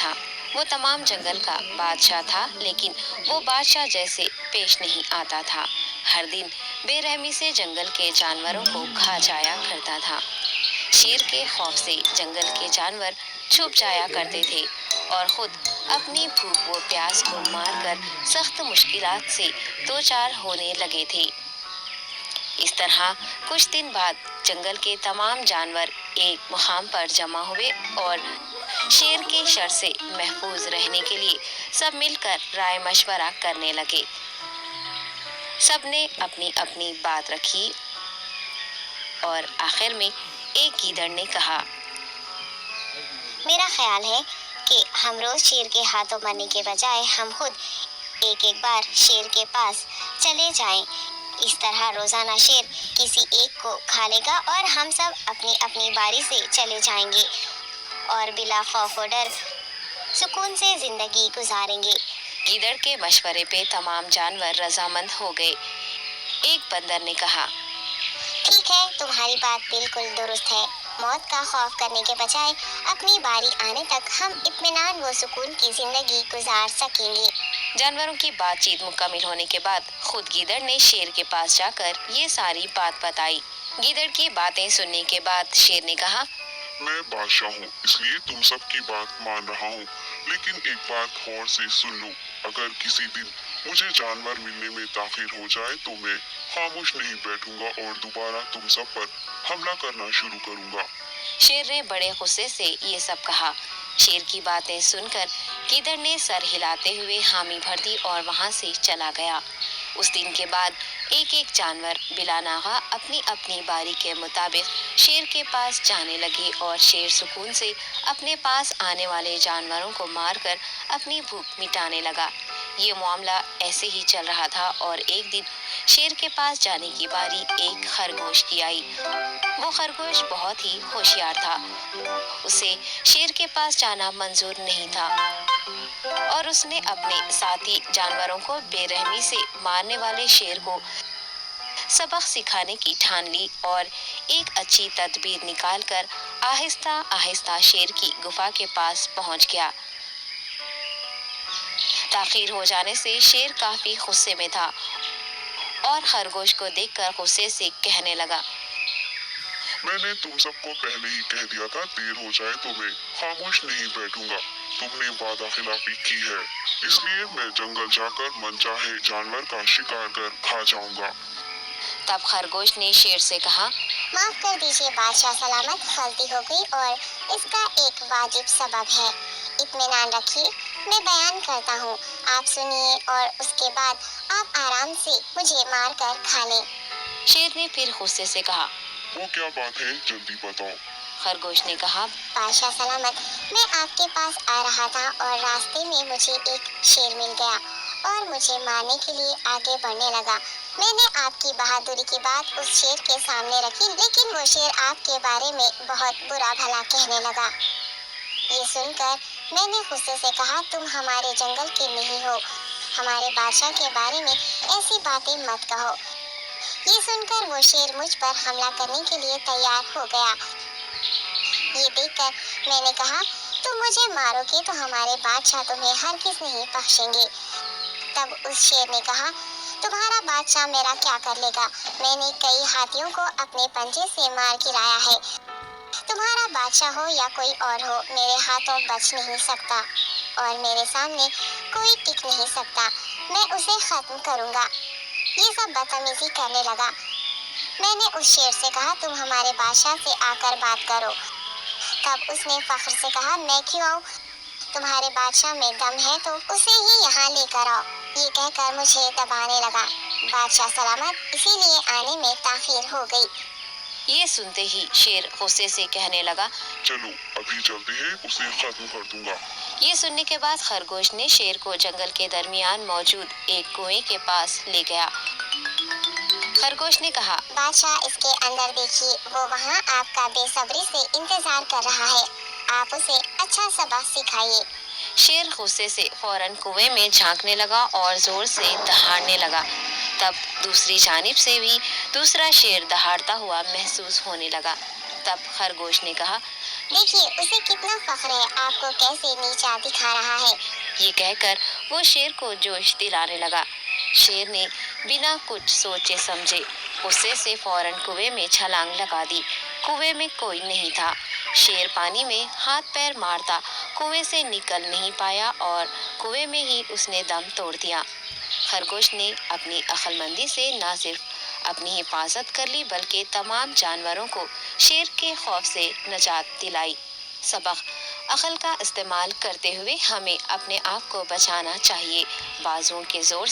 था। वो तमाम जंगल का बादशाह था, लेकिन वो बादशाह जैसे पेश नहीं आता था। हर दिन बेरहमी से जंगल के जानवरों को खा जाया करता था। शेर के खौफ से जंगल के जानवर छुप जाया करते थे और खुद अपनी भूख व प्यास को मारकर सख्त मुश्किलात से दो चार होने लगे थे। इस तरह कुछ दिन बाद जंगल के तमाम जानवर एक मुकाम पर जमा हुए और शेर के शर से महफूज रहने के लिए सब मिलकर राय मशवरा करने लगे। सबने अपनी अपनी बात रखी और आखिर में एक गीदड़ ने कहा, मेरा ख्याल है कि हम रोज शेर के हाथों मरने के बजाय हम खुद एक एक बार शेर के पास चले जाएं। इस तरह रोजाना शेर किसी एक को खा लेगा और हम सब अपनी अपनी बारी से चले जाएंगे और बिला खौफ व डर सुकून से जिंदगी गुजारेंगे। गीदड़ के मशवरे पे तमाम जानवर रजामंद हो गए। एक बंदर ने कहा, ठीक है, तुम्हारी बात बिल्कुल दुरुस्त है। मौत का खौफ करने के बजाय अपनी बारी आने तक हम इत्मीनान व सुकून की जिंदगी गुजार सकेंगे। जानवरों की बातचीत मुकम्मल होने के बाद खुद गीदड़ ने शेर के पास जाकर ये सारी बात बताई। गीदड़ की बातें सुनने के बाद शेर ने कहा, मैं बादशाह हूँ, इसलिए तुम सब की बात मान रहा हूँ, लेकिन एक बात गौर से सुन लो। अगर किसी दिन मुझे जानवर मिलने में ताखिर हो जाए तो मैं खामोश नहीं बैठूंगा और दोबारा तुम सब पर हमला करना शुरू करूंगा। शेर ने बड़े गुस्से से ये सब कहा। शेर की बातें सुनकर गीदड़ ने सर हिलाते हुए हामी भर दी और वहां से चला गया। उस दिन के बाद एक एक जानवर बिला नागा अपनी अपनी बारी के मुताबिक शेर के पास जाने लगे और शेर सुकून से अपने पास आने वाले जानवरों को मारकर अपनी भूख मिटाने लगा। ये मामला ऐसे ही चल रहा था और एक दिन शेर के पास जाने की बारी एक खरगोश की आई। वो खरगोश बहुत ही होशियार था। उसे शेर के पास जाना मंजूर नहीं था और उसने अपने साथी जानवरों को बेरहमी से मारने वाले शेर को सबक सिखाने की ठान ली और एक अच्छी तदबीर निकालकर आहिस्ता आहिस्ता शेर की गुफा के पास पहुंच गया। ताखीर हो जाने से शेर काफी गुस्से में था और खरगोश को देखकर गुस्से से कहने लगा, मैंने तुम सबको पहले ही कह दिया था, देर हो जाए तो मैं खामोश नहीं बैठूंगा। तुमने वादा खिलाफी की है, इसलिए मैं जंगल जाकर मनचाहे जानवर का शिकार कर खा जाऊंगा। तब खरगोश ने शेर से कहा, माफ कर दीजिए बादशाह सलामत, गलती हो गई और इसका एक वाजिब सबब है। इत्मीनान रखिए, मैं बयान करता हूँ, आप सुनिए और उसके बाद आप आराम से मुझे मार कर खा लें। शेर ने फिर गुस्से से कहा, वो क्या बात है, जल्दी बताओ। खरगोश ने कहा, बादशाह सलामत, मैं आपके पास आ रहा था और रास्ते में मुझे एक शेर मिल गया और मुझे मारने के लिए आगे बढ़ने लगा। मैंने आपकी बहादुरी की बात उस शेर के सामने रखी, लेकिन वो शेर आपके बारे में बहुत बुरा भला कहने लगा। ये सुनकर मैंने गुस्से से कहा, तुम हमारे जंगल के नहीं हो, हमारे बादशाह के बारे में ऐसी बातें मत कहो। ये सुनकर वो शेर मुझ पर हमला करने के लिए तैयार हो गया। ये देखकर मैंने कहा, तुम मुझे मारोगे तो हमारे बादशाह तुम्हें हरगिज़ नहीं बख्शेंगे। तब उस शेर ने कहा, तुम्हारा बादशाह मेरा क्या कर लेगा? मैंने कई हाथियों को अपने पंजे से मार गिराया है। तुम्हारा बादशाह हो या कोई और हो, मेरे हाथों बच नहीं सकता और मेरे सामने कोई टिक नहीं सकता। मैं उसे खत्म करूंगा। ये सब बदतमीजी करने लगा। मैंने उस शेर से कहा, तुम हमारे बादशाह से आकर बात करो। तब उसने फख्र से कहा, मैं क्यों आऊँ? तुम्हारे बादशाह में दम है तो उसे ही यहाँ लेकर आओ। ये कहकर मुझे दबाने लगा। बादशाह सलामत, इसीलिए आने में ताखीर हो गई। ये सुनते ही शेर गुस्से से कहने लगा, चलो अभी चलते हैं, उसे खत्म कर दूंगा। ये सुनने के बाद खरगोश ने शेर को जंगल के दरमियान मौजूद एक कुएं के पास ले गया। खरगोश ने कहा, बादशाह, इसके अंदर देखिए, वो वहाँ आपका बेसब्री से इंतजार कर रहा है। आप उसे अच्छा सबक सिखाइए। शेर गुस्से से फौरन कुएं में झांकने लगा और जोर से दहाड़ने लगा। तब दूसरी जानिब से भी दूसरा शेर दहाड़ता हुआ महसूस होने लगा। तब खरगोश ने कहा, देखिए उसे कितना फख्र है, आपको कैसे नीचा दिखा रहा है। ये कहकर वो शेर को जोश दिलाने लगा। शेर ने बिना कुछ सोचे समझे गुस्से से फौरन कुएं में छलांग लगा दी। कुएं में कोई नहीं था। शेर पानी में हाथ पैर मारता कुएं से निकल नहीं पाया और कुएं में ही उसने दम तोड़ दिया। खरगोश ने अपनी अक्लमंदी से न सिर्फ अपनी हिफाजत कर ली बल्कि तमाम जानवरों को शेर के खौफ से निजात दिलाई। सबक: अक्ल का इस्तेमाल करते हुए हमें अपने आप को बचाना चाहिए। बाजुओं के जोर